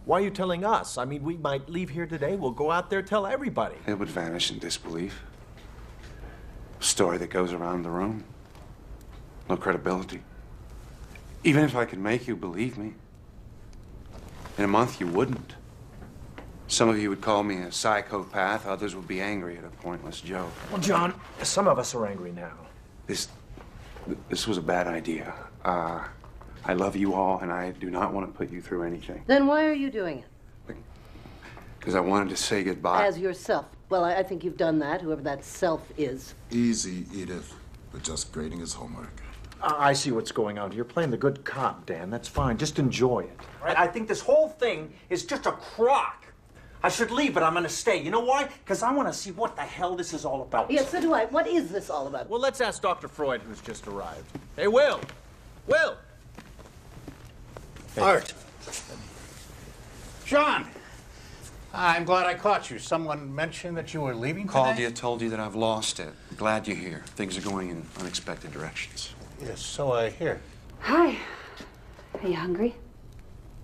Why are you telling us? I mean, we might leave here today. We'll go out there, tell everybody. It would vanish in disbelief. A story that goes around the room. No credibility. Even if I could make you believe me, in a month you wouldn't. Some of you would call me a psychopath. Others would be angry at a pointless joke. Well, John, some of us are angry now. This was a bad idea. I love you all, and I do not want to put you through anything. Then why are you doing it? Because I wanted to say goodbye. As yourself. Well, I think you've done that, whoever that self is. Easy, Edith. We're just grading his homework. I see what's going on. You're playing the good cop, Dan. That's fine. Just enjoy it. Right? I think this whole thing is just a crock. I should leave, but I'm going to stay. You know why? Because I want to see what the hell this is all about. Yes, so do I. What is this all about? Well, let's ask Dr. Freud, who's just arrived. Hey, Will! Will! Hey. Art. John! I'm glad I caught you. Someone mentioned that you were leaving today? Called you, told you that I've lost it. Glad you're here. Things are going in unexpected directions. Yes, so I hear. Hi. Are you hungry?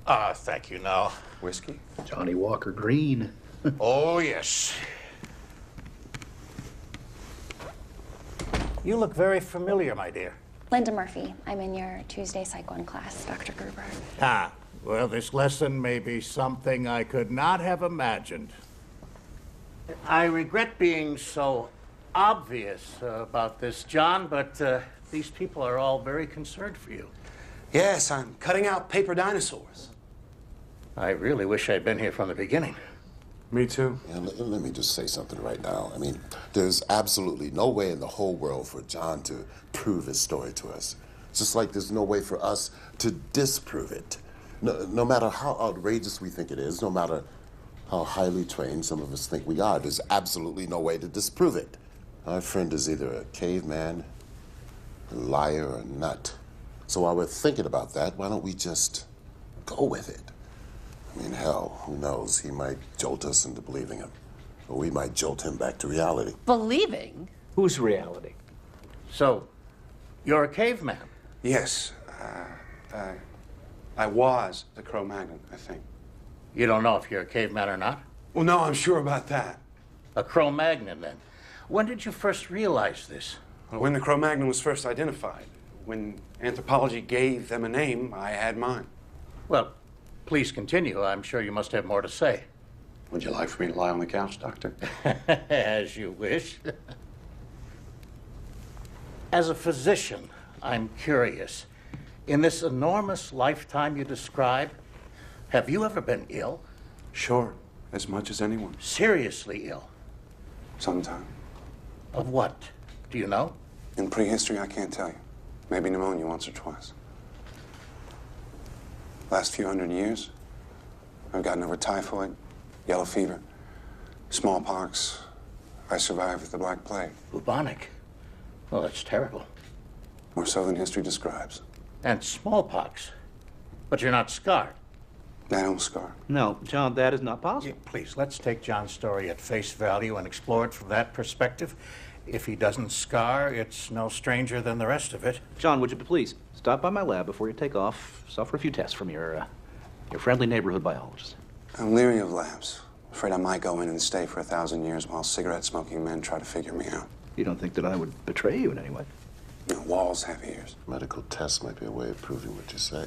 Thank you, no. Whiskey? Johnny Walker Green. Oh, yes. You look very familiar, my dear. Linda Murphy. I'm in your Tuesday Psych 1 class, Dr. Gruber. Well, this lesson may be something I could not have imagined. I regret being so obvious about this, John, but these people are all very concerned for you. Yes, I'm cutting out paper dinosaurs. I really wish I'd been here from the beginning. Me too. Yeah, let me just say something right now. I mean, there's absolutely no way in the whole world for John to prove his story to us. Just like there's no way for us to disprove it. No matter how outrageous we think it is, no matter how highly trained some of us think we are, there's absolutely no way to disprove it. Our friend is either a caveman, a liar, or a nut. So while we're thinking about that, why don't we just go with it? I mean, hell, who knows? He might jolt us into believing him. Or we might jolt him back to reality. Believing? Whose reality? So, you're a caveman? Yes. I was the Cro-Magnon, I think. You don't know if you're a caveman or not? Well, no, I'm sure about that. A Cro-Magnon, then. When did you first realize this? Well, when the Cro-Magnon was first identified. When anthropology gave them a name, I had mine. Well, please continue. I'm sure you must have more to say. Would you like for me to lie on the couch, Doctor? As you wish. As a physician, I'm curious. In this enormous lifetime you describe, have you ever been ill? Sure, as much as anyone. Seriously ill? Sometime. Of what? Do you know? In prehistory, I can't tell you. Maybe pneumonia once or twice. Last few hundred years, I've gotten over typhoid, yellow fever, smallpox. I survived the Black Plague. Bubonic? Well, that's terrible. More so than history describes. And smallpox. But you're not scarred. I don't scar. No, John, that is not possible. Yeah, please, let's take John's story at face value and explore it from that perspective. If he doesn't scar, it's no stranger than the rest of it. John, would you please stop by my lab before you take off? Suffer a few tests from your friendly neighborhood biologist. I'm leery of labs. Afraid I might go in and stay for 1,000 years while cigarette-smoking men try to figure me out. You don't think that I would betray you in any way? You know, walls have ears. Medical tests might be a way of proving what you say.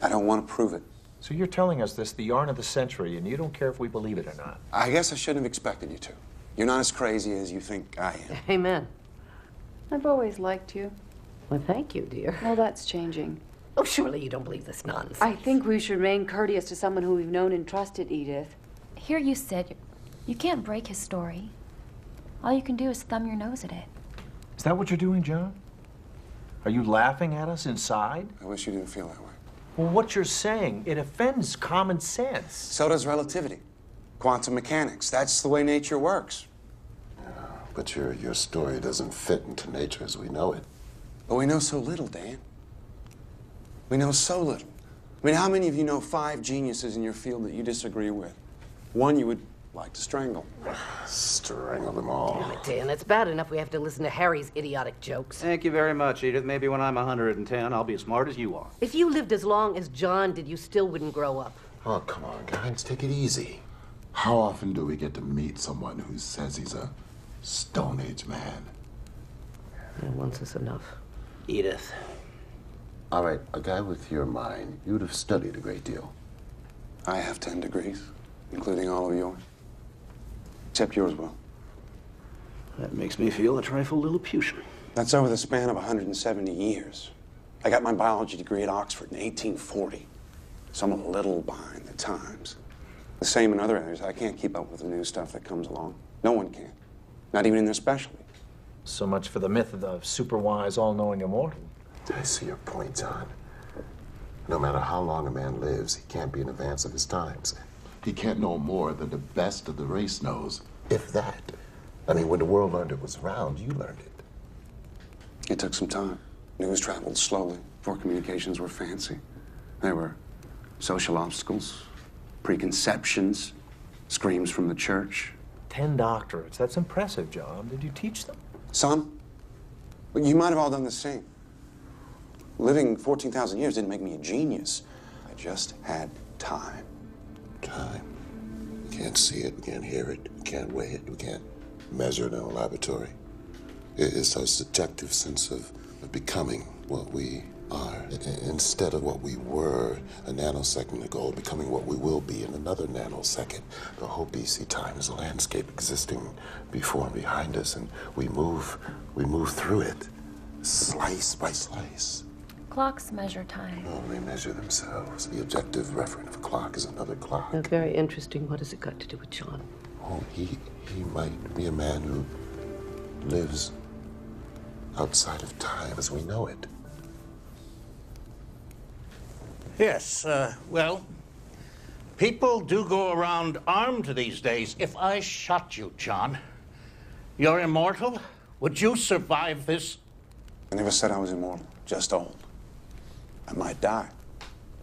I don't want to prove it. So you're telling us this, the yarn of the century, and you don't care if we believe it or not? I guess I shouldn't have expected you to. You're not as crazy as you think I am. Amen. I've always liked you. Well, thank you, dear. Well, that's changing. Oh, surely you don't believe this nonsense. I think we should remain courteous to someone who we've known and trusted, Edith. Here you sit. You can't break his story. All you can do is thumb your nose at it. Is that what you're doing, John? Are you laughing at us inside? I wish you didn't feel that way. Well, what you're saying, it offends common sense. So does relativity. Quantum mechanics. That's the way nature works. But your story doesn't fit into nature as we know it. But we know so little, Dan. We know so little. I mean, how many of you know 5 geniuses in your field that you disagree with? One you would like to strangle. Strangle them all. Damn it, Dan. It's bad enough we have to listen to Harry's idiotic jokes. Thank you very much, Edith. Maybe when I'm 110, I'll be as smart as you are. If you lived as long as John did, you still wouldn't grow up. Oh, come on, guys, take it easy. How often do we get to meet someone who says he's a Stone Age man? Yeah, once is enough. Edith. All right, a guy with your mind, you'd have studied a great deal. I have 10 degrees, including all of yours. Except yours, Will. That makes me feel a trifle Lilliputian. That's over the span of 170 years. I got my biology degree at Oxford in 1840. So I'm a little behind the times. The same in other areas. I can't keep up with the new stuff that comes along. No one can. Not even in their specialty. So much for the myth of the super wise, all-knowing immortal. I see your point, John. No matter how long a man lives, he can't be in advance of his times. He can't know more than the best of the race knows, if that. I mean, when the world learned it was round, you learned it. It took some time. News traveled slowly before communications were fancy. There were social obstacles, preconceptions, screams from the church. 10 doctorates. That's impressive, John. Did you teach them? Son, you might have all done the same. Living 14,000 years didn't make me a genius. I just had time. Time. We can't see it, we can't hear it, we can't weigh it, we can't measure it in a laboratory. It's our subjective sense of becoming what we are. Instead of what we were a nanosecond ago, becoming what we will be in another nanosecond. The whole BC time is a landscape existing before and behind us, and we move through it, slice by slice. Clocks measure time. Oh, they measure themselves. The objective referent of a clock is another clock. Very interesting. What has it got to do with John? Oh, he might be a man who lives outside of time as we know it. Yes, well, people do go around armed these days. If I shot you, John, you're immortal? Would you survive this? I never said I was immortal, just old. I might die.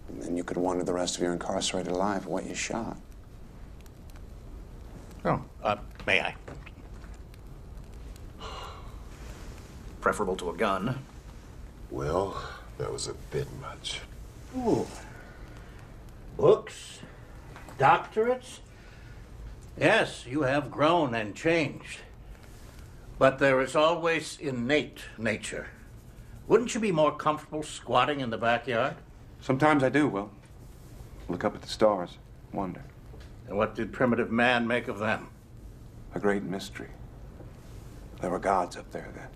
And then you could wonder the rest of your incarcerated life what you shot. Oh, may I? Preferable to a gun. Well, that was a bit much. Ooh. Books? Doctorates? Yes, you have grown and changed. But there is always innate nature. Wouldn't you be more comfortable squatting in the backyard? Sometimes I do, Will. Look up at the stars, wonder. And what did primitive man make of them? A great mystery. There were gods up there then.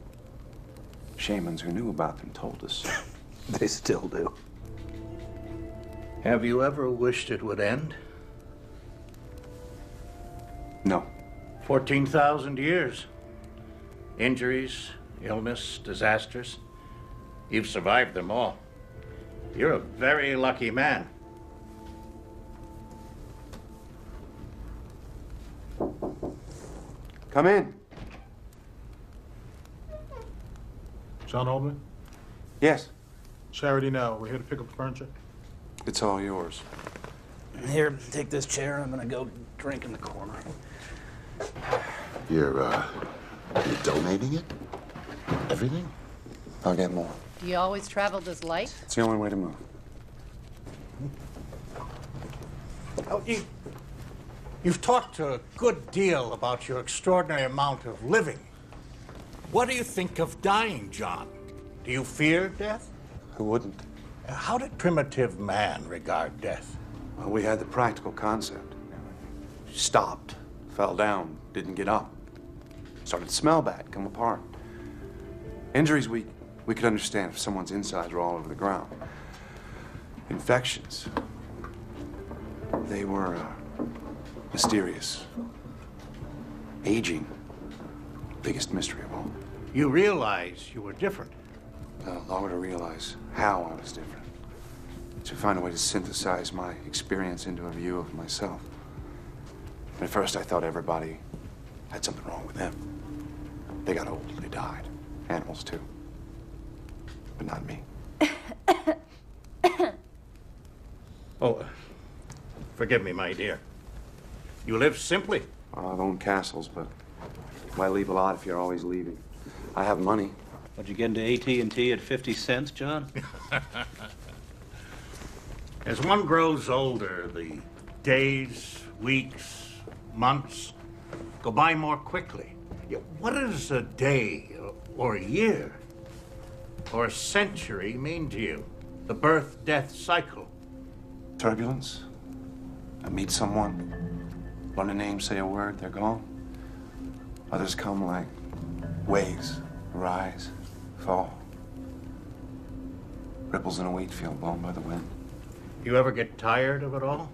Shamans who knew about them told us. They still do. Have you ever wished it would end? No. 14,000 years. Injuries, illness, disasters. You've survived them all. You're a very lucky man. Come in. John Oldman? Yes. Charity now. We're here to pick up the furniture. It's all yours. Here, take this chair. I'm gonna go drink in the corner. You're donating it? Everything? I'll get more. Do you always travel this light? It's the only way to move. Oh, you've talked a good deal about your extraordinary amount of living. What do you think of dying, John? Do you fear death? Who wouldn't? How did primitive man regard death? Well, we had the practical concept. Stopped, fell down, didn't get up. Started to smell bad, come apart. Injuries we could understand if someone's insides were all over the ground. Infections, they were mysterious. Aging, biggest mystery of all. You realize you were different. Longer to realize how I was different. To find a way to synthesize my experience into a view of myself. At first I thought everybody had something wrong with them. They got old, they died. Animals too. But not me. Oh, forgive me, my dear. You live simply. I've owned castles, but why leave a lot if you're always leaving? I have money. What'd you get into AT&T at 50 cents, John? As one grows older, the days, weeks, months go by more quickly. What does a day or a year or a century mean to you? The birth-death cycle. Turbulence. I meet someone, learn a name, say a word, they're gone. Others come like waves, rise, fall. Ripples in a wheat field blown by the wind. You ever get tired of it all?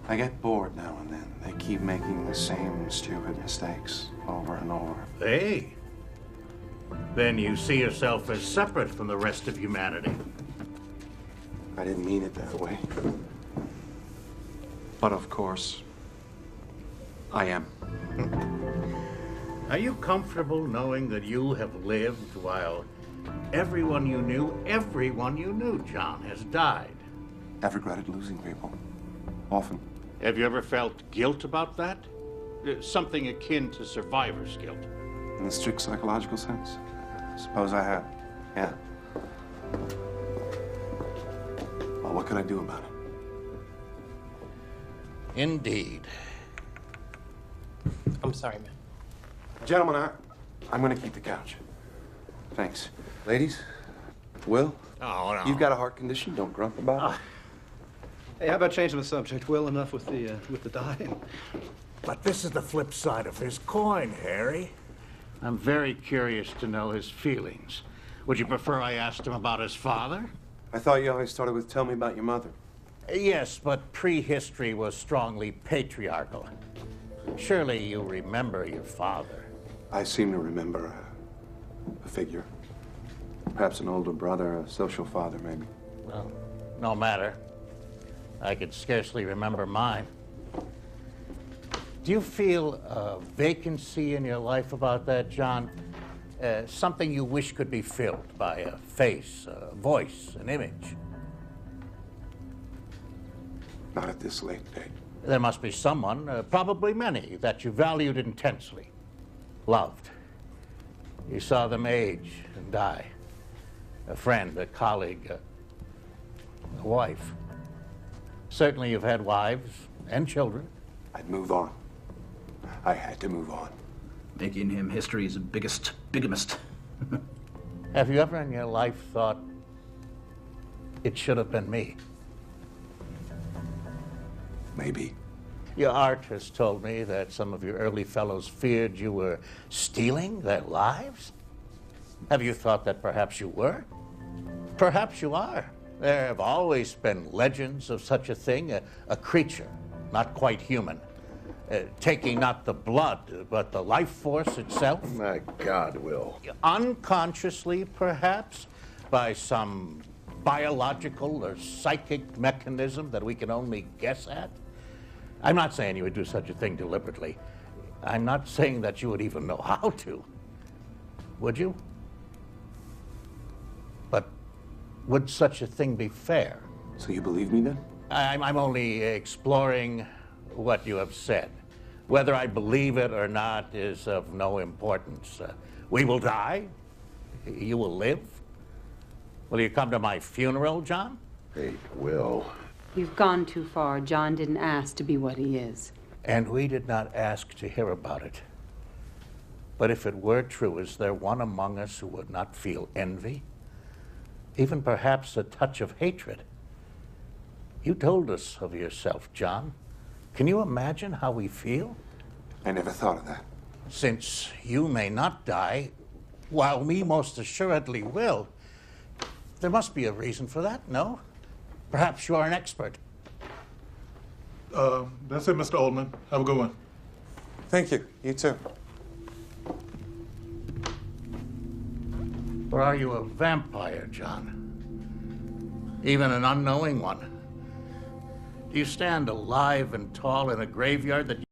I get bored now and then. They keep making the same stupid mistakes over and over. Hey. Then you see yourself as separate from the rest of humanity. I didn't mean it that way. But of course, I am. Are you comfortable knowing that you have lived while everyone you knew, John, has died? I've regretted losing people. Often. Have you ever felt guilt about that? Something akin to survivor's guilt. In the strict psychological sense? Suppose I have. Yeah. Well, what could I do about it? Indeed. I'm sorry, man. Gentlemen, I'm going to keep the couch. Thanks. Ladies, Will? Oh, no. You've got a heart condition. Don't grump about it. Hey, how about changing the subject? Will, enough with the dying. But this is the flip side of his coin, Harry. I'm very curious to know his feelings. Would you prefer I asked him about his father? I thought you always started with tell me about your mother. Yes, but prehistory was strongly patriarchal. Surely you remember your father. I seem to remember a figure. Perhaps an older brother, a social father, maybe. Well, no matter. I could scarcely remember mine. Do you feel a vacancy in your life about that, John? Something you wish could be filled by a face, a voice, an image? Not at this late date. There must be someone, probably many, that you valued intensely, loved. You saw them age and die. A friend, a colleague, a wife. Certainly you've had wives and children. I'd move on. I had to move on. Making him history's biggest bigamist. Have you ever in your life thought, it should have been me? Maybe. Your art has told me that some of your early fellows feared you were stealing their lives. Have you thought that perhaps you were? Perhaps you are. There have always been legends of such a thing, a creature, not quite human, taking not the blood, but the life force itself. My God, Will. Unconsciously, perhaps, by some biological or psychic mechanism that we can only guess at. I'm not saying you would do such a thing deliberately. I'm not saying that you would even know how to. Would you? But would such a thing be fair? So you believe me then? I'm only exploring what you have said. Whether I believe it or not is of no importance. We will die. You will live. Will you come to my funeral, John? Hey, Will. You've gone too far. John didn't ask to be what he is. And we did not ask to hear about it. But if it were true, is there one among us who would not feel envy? Even perhaps a touch of hatred? You told us of yourself, John. Can you imagine how we feel? I never thought of that. Since you may not die, while me most assuredly will, there must be a reason for that, no? Perhaps you are an expert. That's it, Mr. Oldman. Have a good one. Thank you. You too. Or are you a vampire, John? Even an unknowing one? Do you stand alive and tall in a graveyard that